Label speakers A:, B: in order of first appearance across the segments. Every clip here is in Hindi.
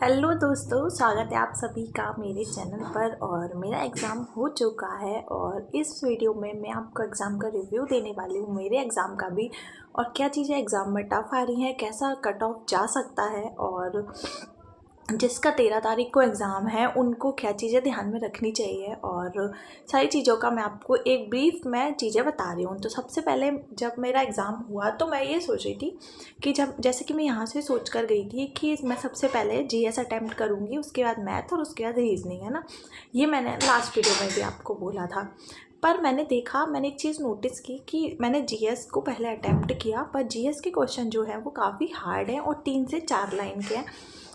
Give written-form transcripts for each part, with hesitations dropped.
A: हेलो दोस्तों, स्वागत है आप सभी का मेरे चैनल पर। और मेरा एग्ज़ाम हो चुका है और इस वीडियो में मैं आपको एग्ज़ाम का रिव्यू देने वाली हूँ, मेरे एग्ज़ाम का भी। और क्या चीज़ें एग्ज़ाम में टफ़ आ रही हैं, कैसा कट ऑफ जा सकता है, और जिसका 13 तारीख को एग्ज़ाम है उनको क्या चीज़ें ध्यान में रखनी चाहिए, और सारी चीज़ों का मैं आपको एक ब्रीफ में चीज़ें बता रही हूँ। तो सबसे पहले जब मेरा एग्ज़ाम हुआ तो मैं ये सोच रही थी कि जैसे कि मैं यहाँ से सोच कर गई थी कि मैं सबसे पहले जीएस अटैम्प्ट करूँगी, उसके बाद मैथ और उसके बाद रीजनिंग, है ना। ये मैंने लास्ट वीडियो में भी आपको बोला था। पर मैंने एक चीज़ नोटिस की कि मैंने जीएस को पहले अटैम्प्ट किया, पर जीएस के क्वेश्चन जो है वो काफ़ी हार्ड हैं और 3 से 4 लाइन के हैं।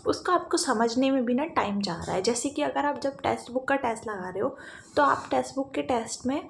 A: उसका आपको समझने में भी ना टाइम जा रहा है। जैसे कि अगर आप जब टेक्स्ट बुक का टेस्ट लगा रहे हो तो आप टेक्स्ट बुक के टेस्ट में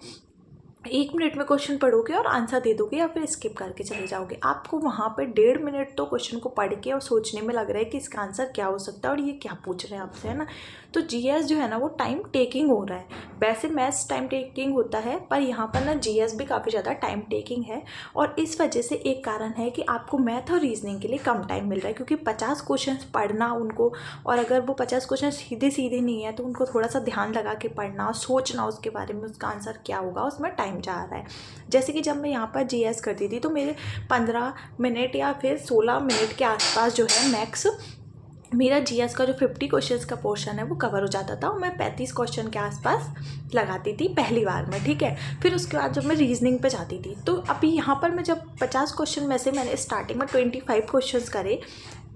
A: 1 मिनट में क्वेश्चन पढ़ोगे और आंसर दे दोगे या फिर स्किप करके चले जाओगे। आपको वहाँ पे 1.5 मिनट तो क्वेश्चन को पढ़ के और सोचने में लग रहा है कि इसका आंसर क्या हो सकता है और ये क्या पूछ रहे हैं आपसे, है ना। तो जीएस जो है ना वो टाइम टेकिंग हो रहा है। वैसे मैथ्स टाइम टेकिंग होता है, पर यहाँ पर ना जीएस भी काफ़ी ज़्यादा टाइम टेकिंग है। और इस वजह से एक कारण है कि आपको मैथ और रीजनिंग के लिए कम टाइम मिल रहा है, क्योंकि 50 क्वेश्चन पढ़ना उनको, और अगर वो 50 क्वेश्चन सीधे सीधे नहीं है तो उनको थोड़ा सा ध्यान लगा के पढ़ना, सोचना उसके बारे में, उसका आंसर क्या होगा, उसमें टाइम जा रहा है। जैसे कि जब मैं यहाँ पर जीएस करती थी तो मेरे 15 मिनट या फिर 16 मिनट के आसपास जो है मैक्स मेरा जीएस का जो 50 क्वेश्चंस का पोर्शन है वो कवर हो जाता था, और मैं 35 क्वेश्चन के आसपास लगाती थी पहली बार में, ठीक है। फिर उसके बाद जब मैं रीजनिंग पे जाती थी तो अभी यहाँ पर मैं जब 50 क्वेश्चन में से मैंने स्टार्टिंग में 25 क्वेश्चंस करे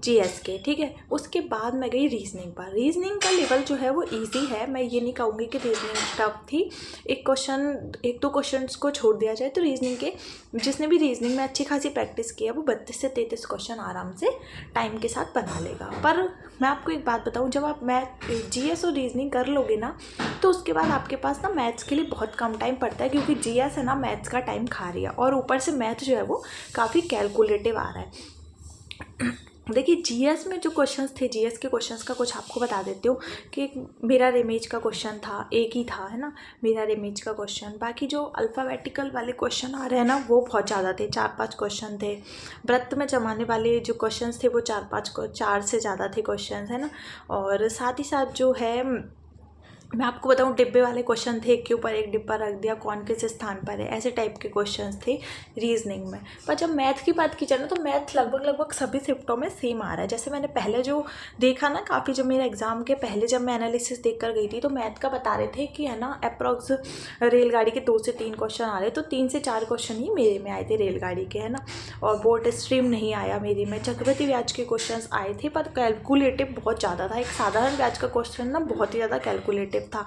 A: जीएस के, ठीक है। उसके बाद मैं गई रीजनिंग पर। रीजनिंग का लेवल जो है वो इजी है, मैं ये नहीं कहूँगी कि रीजनिंग टफ थी। एक दो क्वेश्चंस को छोड़ दिया जाए तो रीजनिंग के, जिसने भी रीजनिंग में अच्छी खासी प्रैक्टिस की है वो 32 से 33 क्वेश्चन आराम से टाइम के साथ बना लेगा। पर मैं आपको एक बात बताऊँ, जब आप जीएस और रीजनिंग कर लोगे ना तो उसके बाद आपके पास ना मैथ्स के लिए बहुत कम टाइम पड़ता है, क्योंकि जीएस है ना मैथ्स का टाइम खा रही है, और ऊपर से मैथ जो है वो काफ़ी कैलकुलेटिव आ रहा है। देखिए जीएस में जो क्वेश्चंस थे, जीएस के क्वेश्चंस का कुछ आपको बता देती हूँ कि मेरा रेमेज का क्वेश्चन था, एक ही था, है ना, मेरा रेमेज का क्वेश्चन। बाकी जो अल्फ़ाबेटिकल वाले क्वेश्चन आ रहे हैं ना वो बहुत ज़्यादा थे, 4-5 क्वेश्चन थे। वृत्त में जमाने वाले जो क्वेश्चंस थे वो 4 से ज़्यादा थे क्वेश्चंस, है ना। और साथ ही साथ जो है मैं आपको बताऊं, डिब्बे वाले क्वेश्चन थे, एक के ऊपर एक डिब्बा रख दिया, कौन किस स्थान पर है, ऐसे टाइप के क्वेश्चंस थे रीजनिंग में। पर जब मैथ की बात की जाए ना तो मैथ लगभग सभी शिफ्टों में सेम आ रहा है। जैसे मैंने पहले जो देखा ना, काफ़ी जब मेरे एग्जाम के पहले जब मैं एनालिसिस देख कर गई थी तो मैथ का बता रहे थे कि है ना अप्रॉक्स रेलगाड़ी के 2 से 3 क्वेश्चन आ रहे, तो 3 से 4 क्वेश्चन ही मेरे में आए थे रेलगाड़ी के, है ना। और बोर्ड स्ट्रीम नहीं आया मेरे में। चक्रवृद्धि ब्याज के क्वेश्चन आए थे पर कैलकुलेटिव बहुत ज़्यादा था। एक साधारण ब्याज का क्वेश्चन ना बहुत ही ज़्यादा कैलकुलेटिव था।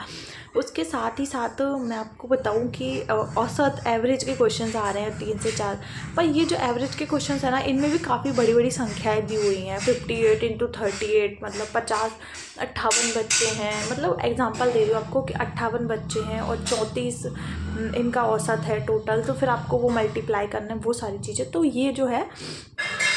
A: उसके साथ ही साथ मैं आपको बताऊं कि औसत एवरेज के क्वेश्चंस आ रहे हैं 3 से 4। पर ये जो एवरेज के क्वेश्चंस है ना इनमें भी काफ़ी बड़ी बड़ी संख्याएं दी हुई हैं, 58 इंटू 38, मतलब 58 बच्चे हैं। मतलब एग्जांपल दे रही हूँ आपको कि 58 बच्चे हैं और 34 इनका औसत है टोटल, तो फिर आपको वो मल्टीप्लाई करना है, वो सारी चीज़ें। तो ये जो है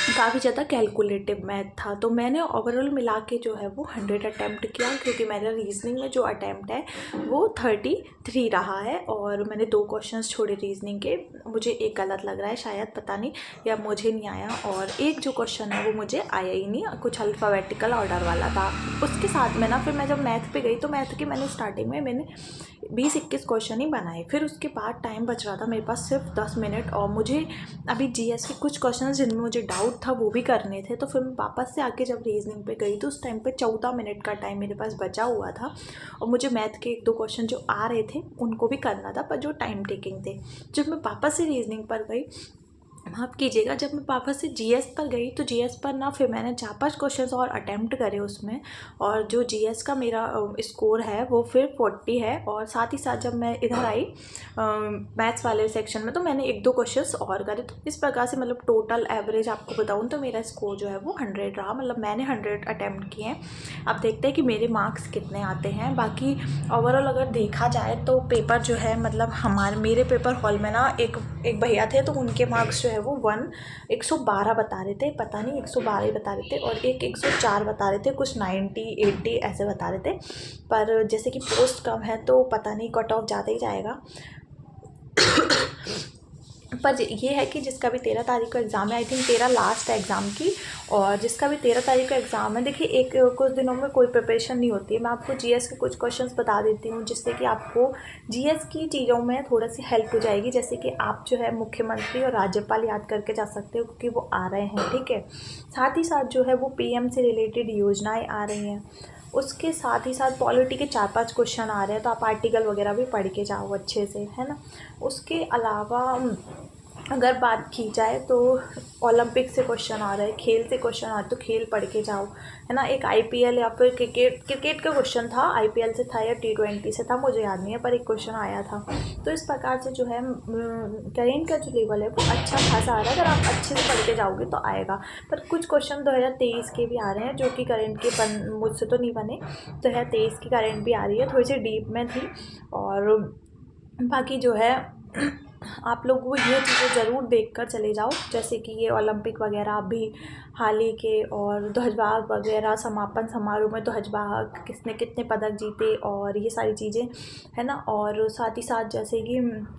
A: काफ़ी ज़्यादा कैलकुलेटिव मैथ था। तो मैंने ओवरऑल मिला के जो है वो 100 अटैम्प्ट किया, क्योंकि मेरा रीजनिंग में जो अटैम्प्ट है वो 33 रहा है, और मैंने 2 क्वेश्चंस छोड़े रीजनिंग के। मुझे एक गलत लग रहा है शायद, पता नहीं, या मुझे नहीं आया, और एक जो क्वेश्चन है वो मुझे आया ही नहीं, कुछ अल्फ़ाबेटिकल ऑर्डर वाला था। उसके साथ में ना फिर मैं जब मैथ पे गई तो मैथ के मैंने स्टार्टिंग में 20-21 क्वेश्चन ही बनाए। फिर उसके बाद टाइम बच रहा था मेरे पास सिर्फ 10 मिनट, और मुझे अभी जीएस के कुछ क्वेश्चन जिनमें मुझे डाउट था वो भी करने थे। तो फिर मैं वापस से आके जब रीजनिंग पे गई तो उस टाइम पे 14 मिनट का टाइम मेरे पास बचा हुआ था, और मुझे मैथ के 1-2 क्वेश्चन जो आ रहे थे उनको भी करना था, पर जो टाइम टेकिंग थे। जब मैं वापस से रीजनिंग पर गई, माफ़ कीजिएगा, जब मैं वापस से जीएस पर गई तो जीएस पर ना फिर मैंने 4-5 क्वेश्चंस और अटैम्प्ट करे उसमें, और जो जीएस का मेरा स्कोर है वो फिर 40 है। और साथ ही साथ जब मैं इधर आई मैथ्स वाले सेक्शन में तो मैंने 1-2 क्वेश्चंस और करे। तो इस प्रकार से मतलब टोटल एवरेज आपको बताऊँ तो मेरा स्कोर जो है वो 100 रहा, मतलब मैंने 100 अटैम्प्ट किए हैं। अब देखते हैं कि मेरे मार्क्स कितने आते हैं। बाकी ओवरऑल अगर देखा जाए तो पेपर जो है, मतलब मेरे पेपर हॉल में ना एक भैया थे, तो उनके मार्क्स जो है वो 112 बता रहे थे, पता नहीं 112 ही बता रहे थे, और एक 104 बता रहे थे, कुछ 90 80 ऐसे बता रहे थे। पर जैसे कि पोस्ट कम है तो पता नहीं कट ऑफ ज़्यादा ही जाएगा। पर ये है कि जिसका भी 13 तारीख को एग्ज़ाम है, आई थिंक 13 लास्ट है एग्ज़ाम की, और जिसका भी 13 तारीख को एग्ज़ाम है, देखिए एक कुछ दिनों में कोई प्रिपरेशन नहीं होती है। मैं आपको जीएस के कुछ क्वेश्चंस बता देती हूँ जिससे कि आपको जीएस की चीज़ों में थोड़ा सी हेल्प हो जाएगी। जैसे कि आप जो है मुख्यमंत्री और राज्यपाल याद करके जा सकते हो क्योंकि वो आ रहे हैं, ठीक है। साथ ही साथ जो है वो पीएम से रिलेटेड योजनाएँ आ रही हैं। उसके साथ ही साथ पॉलिटी के 4-5 क्वेश्चन आ रहे हैं, तो आप आर्टिकल वगैरह भी पढ़ के जाओ अच्छे से, है ना। उसके अलावा अगर बात की जाए तो ओलंपिक से क्वेश्चन आ रहे हैं, खेल से क्वेश्चन आ रहे तो खेल पढ़ के जाओ, है ना। एक आईपीएल या फिर क्रिकेट का क्वेश्चन था, आईपीएल से था या T20 से था, मुझे याद नहीं है, पर एक क्वेश्चन आया था। तो इस प्रकार से जो है करेंट का जो लेवल है वो अच्छा खासा आ रहा है। अगर आप अच्छे से पढ़ के जाओगे तो आएगा। पर कुछ क्वेश्चन 2023 के भी आ रहे हैं जो कि करेंट के मुझसे तो नहीं बने। 2023 की करेंट भी आ रही है, थोड़ी सी डीप में थी। और बाकी जो है आप लोग वो ये चीज़ें ज़रूर देख कर चले जाओ, जैसे कि ये ओलंपिक वगैरह अभी हाल ही के, और ध्वजवाहक वगैरह, समापन समारोह में ध्वजवाहक किसने कितने पदक जीते, और ये सारी चीज़ें, है ना। और साथ ही साथ जैसे कि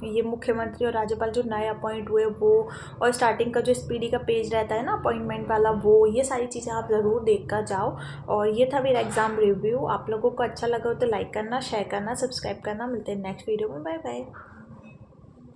A: ये मुख्यमंत्री और राज्यपाल जो नए अपॉइंट हुए वो, और स्टार्टिंग का जो स्पीडी का पेज रहता है ना अपॉइंटमेंट वाला, वो ये सारी चीज़ें आप ज़रूर देख कर जाओ। और ये था मेरा एग्ज़ाम रिव्यू। आप लोगों को अच्छा लगा हो तो लाइक करना, शेयर करना, सब्सक्राइब करना। मिलते हैं नेक्स्ट वीडियो में। Bye bye.